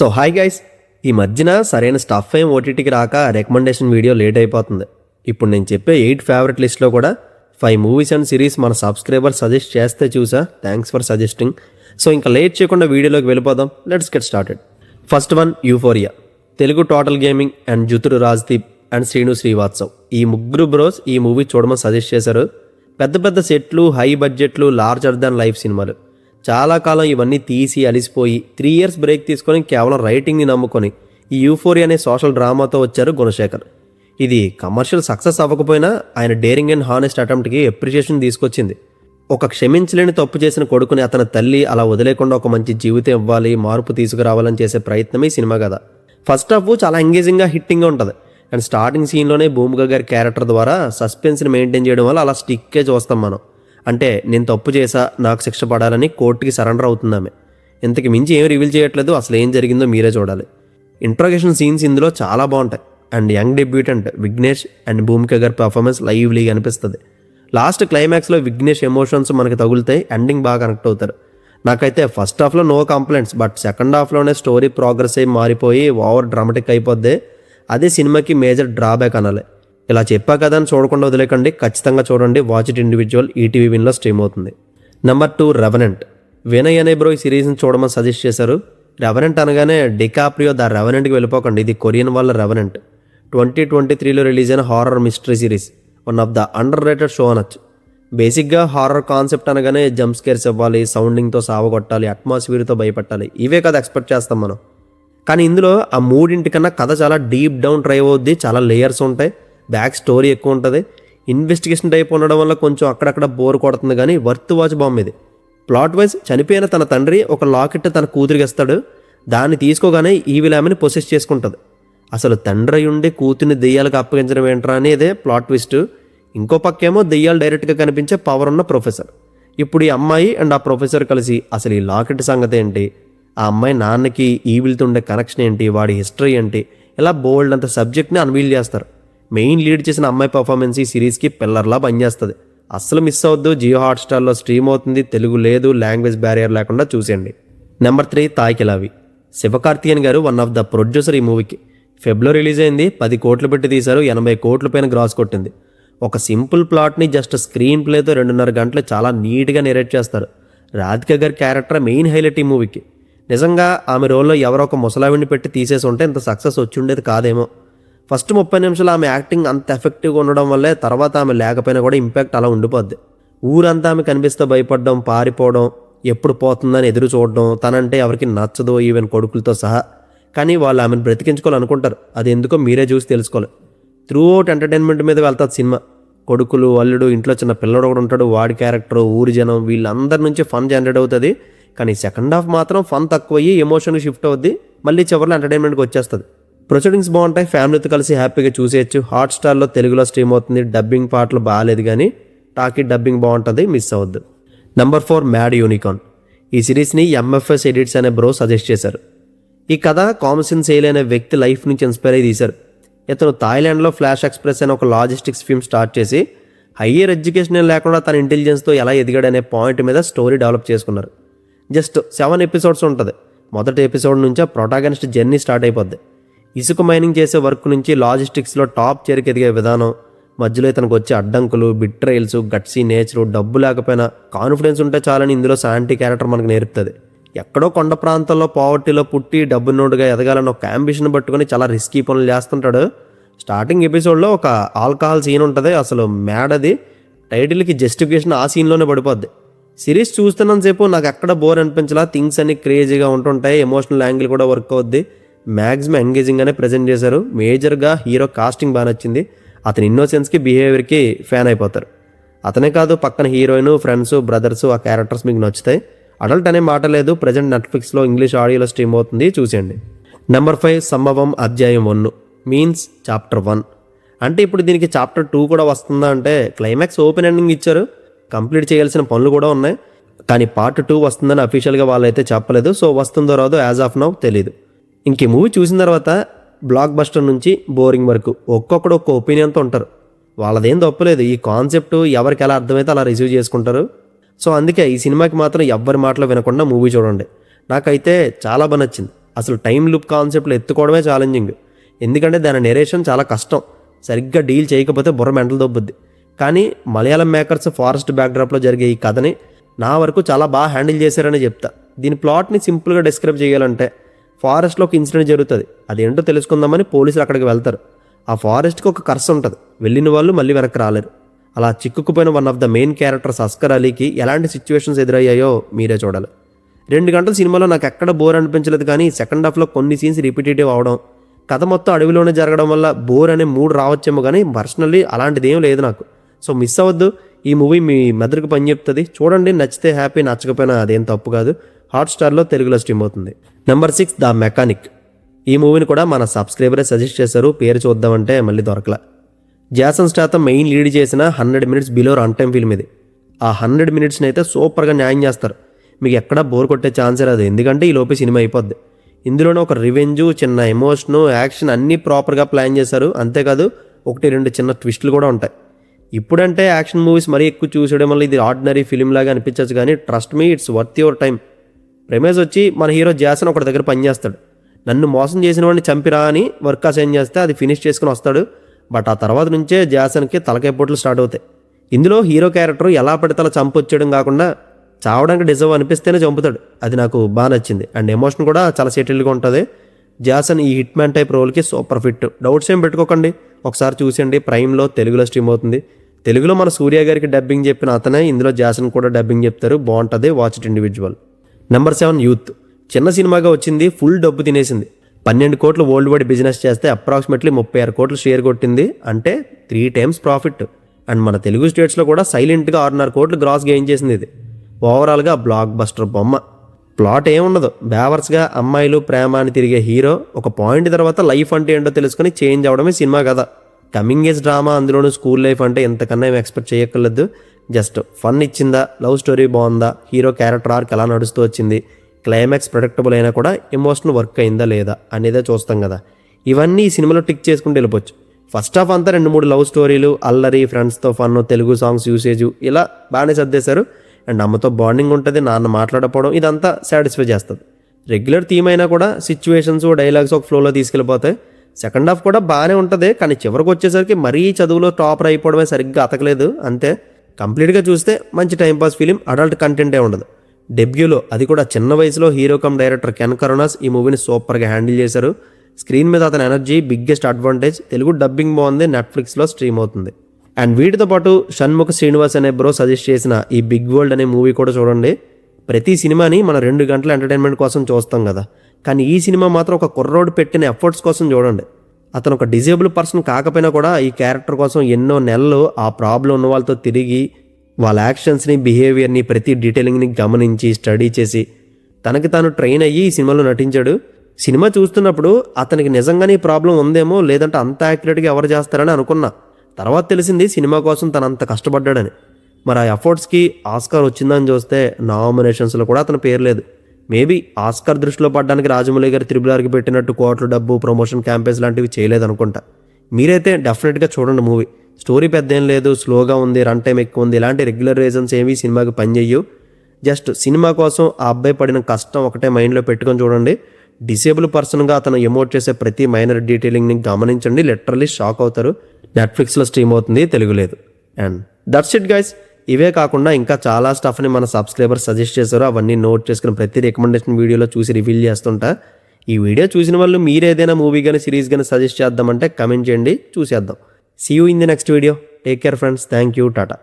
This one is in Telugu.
సో హాయ్ గైస్, ఈ మధ్యన సరైన స్టఫ్ ఏం ఓటీటీకి రాక రికమెండేషన్ వీడియో లేట్ అయిపోతుంది. ఇప్పుడు నేను చెప్పే 8 ఫేవరెట్ లిస్ట్లో కూడా 5 మూవీస్ అండ్ సిరీస్ మన సబ్స్క్రైబర్ సజెస్ట్ చేస్తే చూసా. Thanks for suggesting. సో ఇంకా లేట్ చేయకుండా వీడియోలోకి వెళ్ళిపోదాం. Let's get started. First one Euphoria. Telugu total gaming and జుతురు రాజ్దీప్ అండ్ శ్రీను శ్రీవాత్సవ్ ఈ ముగ్గురు బ్రోస్ ఈ మూవీ చూడమని సజెస్ట్ చేశారు. పెద్ద పెద్ద సెట్లు, హై బడ్జెట్లు, లార్జర్ దాన్ లైఫ్ సినిమాలు. చాలా కాలం ఇవన్నీ తీసి అలిసిపోయి 3 years బ్రేక్ తీసుకొని కేవలం రైటింగ్ని నమ్ముకొని ఈ యూఫోరియా అనే సోషల్ డ్రామాతో వచ్చారు గుణశేఖర్. ఇది కమర్షియల్ సక్సెస్ అవ్వకపోయినా ఆయన డేరింగ్ అండ్ హానెస్ట్ అటెంప్ట్కి అప్రిషియేషన్ తీసుకొచ్చింది. ఒక క్షమించలేని తప్పు చేసిన కొడుకుని అతని తల్లి అలా వదిలేకుండా ఒక మంచి జీవితం ఇవ్వాలి, మార్పు తీసుకురావాలని చేసే ప్రయత్నమే ఈ సినిమా కదా. ఫస్ట్ హాఫ్ చాలా ఎంగేజింగ్గా, హిట్టింగ్గా ఉంటుంది. అండ్ స్టార్టింగ్ సీన్లోనే భూమిక గారి క్యారెక్టర్ ద్వారా సస్పెన్స్ని మెయింటైన్ చేయడం వల్ల అలా స్టిక్కే చూస్తాం మనం. అంటే నేను తప్పు చేశా, నాకు శిక్ష పడాలని కోర్టుకి సరెండర్ అవుతుందామె. ఇంతకు మించి ఏం రివీల్ చేయట్లేదు, అసలు ఏం జరిగిందో మీరే చూడాలి. ఇంట్రోగేషన్ సీన్స్ ఇందులో చాలా బాగుంటాయి. And young debutant Vighnesh and Bhumika గారి పర్ఫార్మెన్స్ లైవ్లీగా అనిపిస్తుంది. లాస్ట్ క్లైమాక్స్లో విఘ్నేష్ ఎమోషన్స్ మనకి తగులుతాయి, ఎండింగ్ బాగా కనెక్ట్ అవుతారు. నాకైతే ఫస్ట్ హాఫ్లో నో కంప్లైంట్స్, బట్ సెకండ్ హాఫ్లోనే స్టోరీ ప్రోగ్రెస్ అయి మారిపోయి ఓవర్ డ్రామాటిక్ అయిపోద్ది. అదే సినిమాకి మేజర్ డ్రాబ్యాక్ అనాలి. ఇలా చెప్పా కదా అని చూడకుండా వదిలేకండి, ఖచ్చితంగా చూడండి. వాచ్ ఇట్ ఇండివిజువల్, ఈటీవీ విన్లో స్ట్రీమ్ అవుతుంది. Number 2 Revenant. వినయ్ అనే బ్రో ఈ సిరీస్ని చూడమని సజెస్ట్ చేశారు. రెవెనెంట్ అనగానే డికాప్రియో ద రెవెనెంట్కి వెళ్ళిపోకండి. ఇది కొరియన్ వాళ్ళ రెవెనెంట్. 2023లో రిలీజ్ అయిన horror mystery series. One of the under rated show అనొచ్చు. బేసిక్గా హారర్ కాన్సెప్ట్ అనగానే జంప్ స్కేర్స్ ఇవ్వాలి, సౌండింగ్తో సావగొట్టాలి, అట్మాస్ఫియర్తో భయపెట్టాలి, ఇవే కదా ఎక్స్పెక్ట్ చేస్తాం మనం. కానీ ఇందులో ఆ మూడింటికన్నా కథ చాలా డీప్ డౌన్ డ్రైవ్ అవుద్ది. చాలా లేయర్స్ ఉంటాయి, బ్యాక్ స్టోరీ ఎక్కువ ఉంటుంది. ఇన్వెస్టిగేషన్ టైప్ ఉండడం వల్ల కొంచెం అక్కడక్కడ బోర్ కొడుతుంది, కానీ వర్త్ వాచ్ బాంబ్ ఇది. ప్లాట్ వైజ్ చనిపోయిన తన తండ్రి ఒక లాకెట్ తన కూతురికి ఇస్తాడు. దాన్ని తీసుకోగానే ఈవిల్ ఆమెని పొసెస్ చేసుకుంటుంది. అసలు తండ్రి ఉండి కూతుర్ని దెయ్యాలకు అప్పగించడం ఏంట్రా అనేదే ప్లాట్ ట్విస్ట్. ఇంకో పక్కేమో దెయ్యాలు డైరెక్ట్గా కనిపించే పవర్ ఉన్న ప్రొఫెసర్. ఇప్పుడు ఈ అమ్మాయి అండ్ ఆ ప్రొఫెసర్ కలిసి అసలు ఈ లాకెట్ సంగతి ఏంటి, ఆ అమ్మాయి నాన్నకి ఈవిల్తో ఉండే కనెక్షన్ ఏంటి, వాడి హిస్టరీ ఏంటి, ఇలా బోల్డ్ అంత సబ్జెక్ట్ని అన్వీల్ చేస్తారు. మెయిన్ లీడ్ చేసిన అమ్మాయి పర్ఫార్మెన్స్ ఈ సిరీస్కి పిల్లర్లా పనిచేస్తుంది. అస్సలు మిస్ అవద్దు. జియో హాట్స్టార్లో స్ట్రీమ్ అవుతుంది. తెలుగు లేదు, లాంగ్వేజ్ బ్యారియర్ లేకుండా చూసేయండి. నెంబర్ 3 తాయ్కిలావి. శివకార్తికేయన్ గారు వన్ ఆఫ్ ద ప్రొడ్యూసర్ ఈ మూవీకి. ఫెబ్లో రిలీజ్ అయింది. 10 కోట్లు పెట్టి తీశారు. 80 కోట్ల పైన గ్రాస్ కొట్టింది. ఒక సింపుల్ ప్లాట్ని జస్ట్ స్క్రీన్ ప్లేతో 2.5 గంటలు చాలా నీట్గా నెరేట్ చేస్తారు. రాధిక గారి క్యారెక్టర్ మెయిన్ హైలైట్ ఈ మూవీకి. నిజంగా ఆమె రోల్లో ఎవరో ఒక ముసలావిడిని పెట్టి తీసేసి ఉంటే ఇంత సక్సెస్ వచ్చి ఉండేది కాదేమో. ఫస్ట్ 30 నిమిషాలు ఆమె యాక్టింగ్ అంత ఎఫెక్టివ్గా ఉండడం వల్లే తర్వాత ఆమె లేకపోయినా కూడా ఇంపాక్ట్ అలా ఉండిపోద్ది. ఊరంతా ఆమె కనిపిస్తే భయపడడం, పారిపోవడం, ఎప్పుడు పోతుందని ఎదురు చూడడం, తనంటే ఎవరికి నచ్చదు, ఈవెన్ కొడుకులతో సహా. కానీ వాళ్ళు ఆమెను బ్రతికించుకోవాలనుకుంటారు. అది ఎందుకో మీరే చూసి తెలుసుకోవాలి. త్రూ అవుట్ ఎంటర్టైన్మెంట్ మీద వెళ్తుంది సినిమా. కొడుకులు, అల్లుడు, ఇంట్లో చిన్న పిల్లడు కూడా ఉంటాడు, వాడి క్యారెక్టర్, ఊరి జనం, వీళ్ళందరి నుంచి ఫన్ జనరేట్ అవుతుంది. కానీ సెకండ్ హాఫ్ మాత్రం ఫన్ తక్కువయ్యి ఎమోషన్కి షిఫ్ట్ అవుద్ది. మళ్ళీ చివరిలో ఎంటర్టైన్మెంట్కి వచ్చేస్తుంది. ప్రొసీడింగ్స్ బాగుంటాయి, ఫ్యామిలీతో కలిసి హ్యాపీగా చూసేయచ్చు. హాట్స్టార్లో తెలుగులో స్ట్రీమ్ అవుతుంది. డబ్బింగ్ పాటలు బాగాలేదు, కానీ టాకీ డబ్బింగ్ బాగుంటుంది, మిస్ అవ్వద్దు. Number 4 mad unicorn. ఈ సిరీస్ని ఎంఎఫ్ఎస్ ఎడిట్స్ అనే బ్రో సజెస్ట్ చేశారు. ఈ కథ కామసిన్ సేల్ అనే వ్యక్తి లైఫ్ నుంచి ఇన్స్పైర్ అయ్యి తీశారు. ఇతను థాయిలాండ్లో ఫ్లాష్ ఎక్స్ప్రెస్ అనే ఒక లాజిస్టిక్స్ ఫిల్మ్ స్టార్ట్ చేసి హయ్యర్ ఎడ్యుకేషన్ లేకుండా తన ఇంటెలిజెన్స్తో ఎలా ఎదిగాడనే పాయింట్ మీద స్టోరీ డెవలప్ చేసుకున్నారు. జస్ట్ 7 ఎపిసోడ్స్ ఉంటుంది. మొదటి ఎపిసోడ్ నుంచే ప్రొటాగనిస్ట్ జర్నీ స్టార్ట్ అయిపోద్ది. ఇసుక మైనింగ్ చేసే వర్క్ నుంచి లాజిస్టిక్స్లో టాప్ చేరికి ఎదిగే విధానం, మధ్యలో ఇతనికి వచ్చే అడ్డంకులు, బిట్రైల్స్, గట్సీ నేచరు, డబ్బు లేకపోయినా కాన్ఫిడెన్స్ ఉంటే చాలని ఇందులో శాంటీ క్యారెక్టర్ మనకు నేర్పుతుంది. ఎక్కడో కొండ ప్రాంతంలో పావర్టీలో పుట్టి డబ్బు నోటుగా ఎదగాలని ఒక అంబిషన్ పట్టుకొని చాలా రిస్కీ పనులు చేస్తుంటాడు. స్టార్టింగ్ ఎపిసోడ్లో ఒక ఆల్కహాల్ సీన్ ఉంటుంది. అసలు మ్యాడ్ అది. టైటిల్కి జస్టిఫికేషన్ ఆ సీన్లోనే పడిపోద్ది. సిరీస్ చూస్తున్నంతసేపు నాకు ఎక్కడ బోర్ అనిపించలా. థింగ్స్ అన్ని క్రేజీగా ఉంటుంటాయి. ఎమోషనల్ యాంగిల్ కూడా వర్క్ అవుద్ది. మ్యాక్సిమం ఎంగేజింగ్గానే ప్రజెంట్ చేశారు. మేజర్గా హీరో కాస్టింగ్ బాగా నచ్చింది. అతని ఇన్నోసెన్స్కి, బిహేవియర్కి ఫ్యాన్ అయిపోతారు. అతనే కాదు, పక్కన హీరోయిన్, ఫ్రెండ్స్, బ్రదర్స్, ఆ క్యారెక్టర్స్ మీకు నచ్చుతాయి. అడల్ట్ అనే మాట లేదు. ప్రజెంట్ నెట్ఫ్లిక్స్లో ఇంగ్లీష్ ఆడియోలో స్ట్రీమ్ అవుతుంది, చూసేయండి. నెంబర్ 5 సంభవం అధ్యాయం 1 మీన్స్ చాప్టర్ 1. అంటే ఇప్పుడు దీనికి చాప్టర్ 2 కూడా వస్తుందా అంటే, క్లైమాక్స్ ఓపెన్ ఎండింగ్ ఇచ్చారు, కంప్లీట్ చేయాల్సిన పనులు కూడా ఉన్నాయి. కానీ పార్ట్ 2 వస్తుందని అఫీషియల్గా వాళ్ళైతే చెప్పలేదు. సో వస్తుందో రాదో యాజ్ ఆఫ్ నౌ తెలీదు. ఇంక ఈ మూవీ చూసిన తర్వాత బ్లాక్ బస్టర్ నుంచి బోరింగ్ వరకు ఒక్కొక్కడు ఒక్క ఒపీనియన్తో ఉంటారు. వాళ్ళదేం తప్పలేదు. ఈ కాన్సెప్ట్ ఎవరికి ఎలా అర్థమైతే అలా రిసీవ్ చేసుకుంటారు. సో అందుకే ఈ సినిమాకి మాత్రం ఎవ్వరి మాటలు వినకుండా మూవీ చూడండి. నాకైతే చాలా బాగా నచ్చింది. అసలు టైం లూప్ కాన్సెప్ట్లు ఎత్తుకోవడమే ఛాలెంజింగ్, ఎందుకంటే దాని నెరేషన్ చాలా కష్టం, సరిగ్గా డీల్ చేయకపోతే బుర్ర మెంటలు దొబ్బుద్ది. కానీ మలయాళం మేకర్స్ ఫారెస్ట్ బ్యాక్డ్రాప్లో జరిగే ఈ కథని నా వరకు చాలా బాగా హ్యాండిల్ చేశారని చెప్తా. దీని ప్లాట్ని సింపుల్గా డిస్క్రైబ్ చేయాలంటే, ఫారెస్ట్లో ఒక ఇన్సిడెంట్ జరుగుతుంది, అదేంటో తెలుసుకుందామని పోలీసులు అక్కడికి వెళ్తారు. ఆ ఫారెస్ట్కి ఒక కర్స్ ఉంటుంది, వెళ్ళిన వాళ్ళు మళ్ళీ వెనక్కి రాలేరు. అలా చిక్కుకుపోయిన one of the main characters Askar అలీకి ఎలాంటి సిచ్యువేషన్స్ ఎదురయ్యాయో మీరే చూడాలి. 2 గంటల సినిమాలో నాకు ఎక్కడ బోర్ అనిపించలేదు, కానీ సెకండ్ హాఫ్లో కొన్ని సీన్స్ రిపిటేటివ్ అవడం, కథ మొత్తం అడవిలోనే జరగడం వల్ల బోర్ అనే మూడ్ రావచ్చేమో, కానీ పర్సనల్లీ అలాంటిది ఏం లేదు నాకు. సో మిస్ అవ్వద్దు, ఈ మూవీ మీ మెదడుకు పని చెప్తుంది. చూడండి, నచ్చితే హ్యాపీ, నచ్చకపోయినా అదేం తప్పు కాదు. హాట్స్టార్లో తెలుగులో స్ట్రీమ్ అవుతుంది. Number 6 the mechanic. ఈ మూవీని కూడా మన సబ్స్క్రైబరే సజెస్ట్ చేశారు, పేరు చూద్దామంటే మళ్ళీ దొరకలా. జాసన్ స్టాథమ్ మెయిన్ లీడ్ చేసిన 100 minutes below run time film ఇది. ఆ 100 minutesని అయితే సూపర్గా న్యాయం చేస్తారు, మీకు ఎక్కడా బోర్ కొట్టే ఛాన్సే రాదు, ఎందుకంటే ఈ లోపే సినిమా అయిపోద్ది. ఇందులోనే ఒక రివెంజు, చిన్న ఎమోషను, యాక్షన్ అన్నీ ప్రాపర్గా ప్లాన్ చేశారు. అంతేకాదు 1-2 చిన్న ట్విస్టులు కూడా ఉంటాయి. ఇప్పుడంటే యాక్షన్ మూవీస్ మరీ ఎక్కువ చూసేయడం వల్ల ఇది ఆర్డినరీ ఫిలిం లాగా అనిపించచ్చు, కానీ trust me, it's worth your time. ప్రెమేజ్ వచ్చి మన హీరో జాసన్ ఒకటి దగ్గర పనిచేస్తాడు, నన్ను మోసం చేసిన వాడిని చంపిరా అని వర్క్ అసైన్ చేస్తే అది ఫినిష్ చేసుకుని వస్తాడు. బట్ ఆ తర్వాత నుంచే జాసన్కి తలకాయ పోట్లు స్టార్ట్ అవుతాయి. ఇందులో హీరో క్యారెక్టర్ ఎలా పడితే అలా చంపొచ్చేయడం కాకుండా చావడానికి డిజర్వ్ అనిపిస్తేనే చంపుతాడు, అది నాకు బాగా నచ్చింది. అండ్ ఎమోషన్ కూడా చాలా సెటిల్గా ఉంటుంది. జాసన్ ఈ హిట్ మ్యాన్ టైప్ రోల్కి సూపర్ ఫిట్, డౌట్స్ ఏం పెట్టుకోకండి, ఒకసారి చూసేయండి. ప్రైమ్లో తెలుగులో స్ట్రీమ్ అవుతుంది. తెలుగులో మన సూర్య గారికి డబ్బింగ్ చెప్పిన అతనే ఇందులో జాసన్ కూడా డబ్బింగ్ చెప్తారు, బాగుంటుంది, watch it individual. Number 7 youth. చిన్న సినిమాగా వచ్చింది, ఫుల్ డబ్బు తినేసింది. 12 కోట్లు వరల్డ్ వైడ్ బిజినెస్ చేస్తే అప్రాక్సిమేట్లీ 36 కోట్లు షేర్ కొట్టింది, అంటే 3 times ప్రాఫిట్. అండ్ మన తెలుగు స్టేట్స్లో కూడా సైలెంట్గా 6.5 కోట్లు గ్రాస్ గెయిన్ చేసింది ఇది. ఓవరాల్గా బ్లాక్ బస్టర్ బొమ్మ. ప్లాట్ ఏముండదు, బ్యావర్స్గా అమ్మాయిలు ప్రేమ అని తిరిగే హీరో ఒక పాయింట్ తర్వాత లైఫ్ అంటే ఏంటో తెలుసుకొని చేంజ్ అవడమే సినిమా కదా. కమింగ్ ఏజ్ డ్రామా, అందులోనూ స్కూల్ లైఫ్ అంటే ఎంతకన్నా ఏం ఎక్స్పెక్ట్ చేయక్కర్లేదు. జస్ట్ ఫన్ ఇచ్చిందా, లవ్ స్టోరీ బాగుందా, హీరో క్యారెక్టర్ ఆర్క్ ఎలా నడుస్తూ వచ్చింది, క్లైమాక్స్ ప్రొడక్టబుల్ అయినా కూడా ఎమోషనల్ వర్క్ అయిందా లేదా అనేదే చూస్తాం కదా. ఇవన్నీ ఈ సినిమాలో టిక్ చేసుకుంటూ వెళ్ళిపోవచ్చు. ఫస్ట్ హాఫ్ అంతా 2-3 లవ్ స్టోరీలు, అల్లరి, ఫ్రెండ్స్తో ఫన్, తెలుగు సాంగ్స్ యూసేజ్, ఇలా బాగానే సర్దేశారు. అండ్ అమ్మతో బాండింగ్ ఉంటుంది, నాన్న మాట్లాడకపోవడం, ఇదంతా సాటిస్ఫై చేస్తుంది. రెగ్యులర్ థీమ్ అయినా కూడా సిచ్యువేషన్స్, డైలాగ్స్ ఒక ఫ్లోలో తీసుకెళ్ళిపోతాయి. సెకండ్ హాఫ్ కూడా బాగానే ఉంటుంది, కానీ చివరికి వచ్చేసరికి మరీ చదువులో టాపర్ అయిపోవడమే సరిగ్గా అతకలేదు అంతే. కంప్లీట్గా చూస్తే మంచి టైంపాస్ ఫిలిం, అడల్ట్ కంటెంటే ఉండదు. డెబ్యూలో, అది కూడా చిన్న వయసులో, hero come director can Karuna's ఈ మూవీని సూపర్గా హ్యాండిల్ చేశారు. స్క్రీన్ మీద అతని energy biggest advantage. Telugu dubbing బాగుంది, నెట్ఫ్లిక్స్లో స్ట్రీమ్ అవుతుంది. అండ్ వీటితో పాటు షణ్ముఖ శ్రీనివాస్ అనే బ్రో సజెస్ట్ చేసిన ఈ బిగ్ వరల్డ్ అనే మూవీ కూడా చూడండి. ప్రతి సినిమాని మనం 2 గంటల ఎంటర్టైన్మెంట్ కోసం చూస్తాం కదా, కానీ ఈ సినిమా మాత్రం ఒక కుర్రోడు పెట్టిన ఎఫర్ట్స్ కోసం చూడండి. అతను ఒక డిజేబుల్ పర్సన్ కాకపోయినా కూడా ఈ క్యారెక్టర్ కోసం ఎన్నో నెలలు ఆ ప్రాబ్లం ఉన్న వాళ్ళతో తిరిగి వాళ్ళ యాక్షన్స్ని, బిహేవియర్ని, ప్రతి డీటెయిలింగ్ని గమనించి స్టడీ చేసి తనకి తాను ట్రైన్ అయ్యి ఈ సినిమాలో నటించాడు. సినిమా చూస్తున్నప్పుడు అతనికి నిజంగానే ఈ ప్రాబ్లం ఉందేమో, లేదంటే అంత యాక్యురేట్గా ఎవరు చేస్తారని అనుకున్నా. తర్వాత తెలిసింది సినిమా కోసం తను అంత కష్టపడ్డాడని. మరి ఆ ఎఫర్ట్స్కి ఆస్కార్ వచ్చిందని చూస్తే నామినేషన్స్లో కూడా అతని పేరు లేదు. మేబీ ఆస్కార్ దృష్టిలో పడ్డానికి రాజమౌళి గారు RRRకి పెట్టినట్టు కోట్ల డబ్బు, ప్రమోషన్ క్యాంపెయిన్స్ లాంటివి చేయలేదనుకుంటా. మీరైతే డెఫినెట్గా చూడండి మూవీ. స్టోరీ పెద్ద ఏం లేదు, స్లోగా ఉంది, రన్ టైం ఎక్కువ ఉంది, ఇలాంటి రెగ్యులర్ రీజన్స్ ఏవి సినిమాకి పనిచేయవు. జస్ట్ సినిమా కోసం ఆ అబ్బాయి పడిన కష్టం ఒకటే మైండ్లో పెట్టుకొని చూడండి. డిసేబుల్ పర్సన్గా అతను ఎమోట్ చేసే ప్రతి మైనర్ డీటెయిలింగ్ని గమనించండి, లిటరల్లీ షాక్ అవుతారు. నెట్ఫ్లిక్స్లో స్ట్రీమ్ అవుతుంది, తెలుగు లేదు. And that's it guys. ఇవే కాకుండా ఇంకా చాలా స్టఫ్ని మన సబ్స్క్రైబర్స్ సజెస్ట్ చేశారు, అవన్నీ నోట్ చేసుకుని ప్రతి రికమెండేషన్ వీడియోలో చూసి రివీల్ చేస్తుంటా. ఈ వీడియో చూసిన వాళ్ళు మీరు ఏదైనా మూవీ కానీ సిరీస్ కానీ సజెస్ట్ చేద్దామంటే కమెంట్ చేయండి, చూసేద్దాం. See you in the next video. Take care friends, thank you, Tata.